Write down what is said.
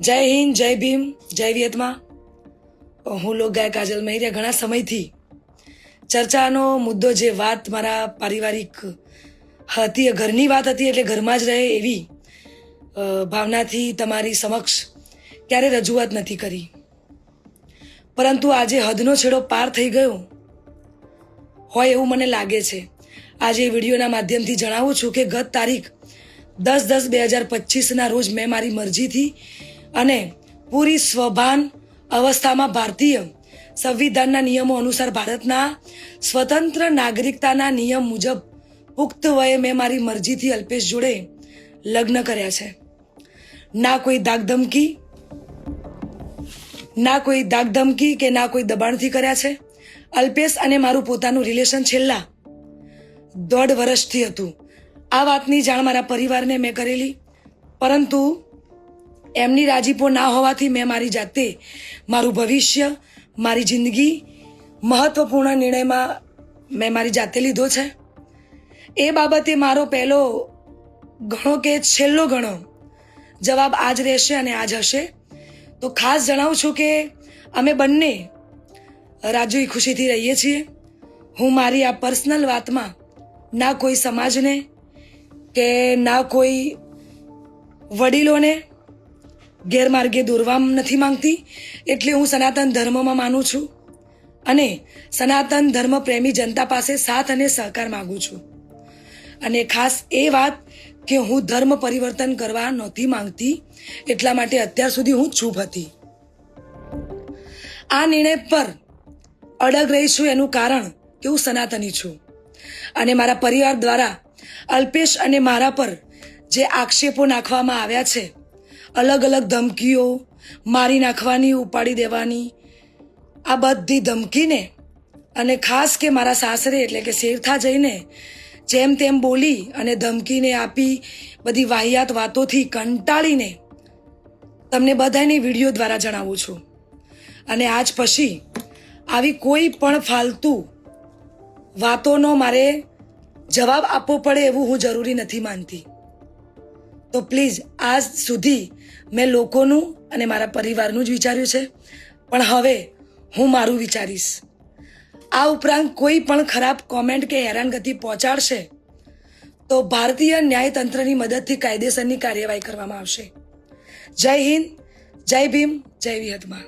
જય હિન્દ, જય ભીમ, જય વિયતમાં. હું લોકગાયક કાજલ મહેરિયા ઘણા સમયથી ચર્ચાનો મુદ્દો જે વાત મારા પારિવારિક હતી, ઘરની વાત હતી, એટલે ઘરમાં જ રહે એવી ભાવનાથી તમારી સમક્ષ ક્યારે રજૂઆત નથી કરી. પરંતુ આજે હદનો છેડો પાર થઈ ગયો હોય એવું મને લાગે છે. આજે વિડીયોના માધ્યમથી જણાવું છું કે ગત તારીખ 10/10/2025 રોજ મેં મારી મરજીથી અને પૂરી સ્વભાન અવસ્થામાં ભારતીય સંવિધાનના નિયમો અનુસાર ભારતના સ્વતંત્ર નાગરિકતાના નિયમ મુજબ પુખ્ત વયે મેં મારી મરજીથી અલ્પેશ જોડે લગ્ન કર્યા છે. ના કોઈ ધાકધમકી કે ના કોઈ દબાણથી કર્યા છે. અલ્પેશ અને મારું પોતાનું રિલેશન છેલ્લા 1.5 વર્ષથી હતું. આ વાતની જાણ મારા પરિવારને મેં કરેલી, પરંતુ એમની રાજીપો ના હોવાથી મેં મારી જાતે મારું ભવિષ્ય, મારી જિંદગી મહત્વપૂર્ણ નિર્ણયમાં મેં મારી જાતે લીધો છે. એ બાબતે મારો પહેલો ઘણો કે છેલ્લો ઘણો જવાબ આજ રહેશે અને આજ હશે. તો ખાસ જણાવું છું કે અમે બંને રાજી ખુશીથી રહીએ છીએ. હું મારી આ પર્સનલ વાતમાં ના કોઈ સમાજને કે ના કોઈ વડીલોને ગેરમાર્ગે દોરવા નથી માંગતી. એટલે હું સનાતન ધર્મમાં માનું છું અને સનાતન ધર્મ પ્રેમી જનતા પાસે સાથ અને સહકાર માંગુ છું. અને ખાસ એ વાત કે હું ધર્મ પરિવર્તન કરવા નહોતી માંગતી, એટલા માટે અત્યાર સુધી હું ચૂપ હતી. આ નિર્ણય પર અડગ રહી છું એનું કારણ કે હું સનાતની છું અને મારા પરિવાર દ્વારા અલ્પેશ અને મારા પર જે આક્ષેપો નાખવામાં આવ્યા છે, અલગ અલગ ધમકીઓ, મારી નાખવાની, ઉપાડી દેવાની, આ બધી ધમકીને અને ખાસ કે મારા સાસરે એટલે કે શેરથા જઈને જેમ તેમ બોલી અને ધમકીને આપી બધી વાહિયાત વાતોથી કંટાળીને તમને બધાની વિડીયો દ્વારા જણાવું છું. અને આજ પછી આવી કોઈ પણ ફાલતુ વાતોનો મારે જવાબ આપવો પડે એવું હું જરૂરી નથી માનતી. તો પ્લીઝ, આજ સુધી મેં લોકોનું અને મારા પરિવારનું જ વિચાર્યું છે, પણ હવે હું મારું વિચારીશ. આ ઉપરાંત કોઈ પણ ખરાબ કોમેન્ટ કે હેરાનગતિ પહોંચાડશે તો ભારતીય ન્યાયતંત્રની મદદથી કાયદેસરની કાર્યવાહી કરવામાં આવશે. જય હિન્દ, જય ભીમ, જય વિયતમાં.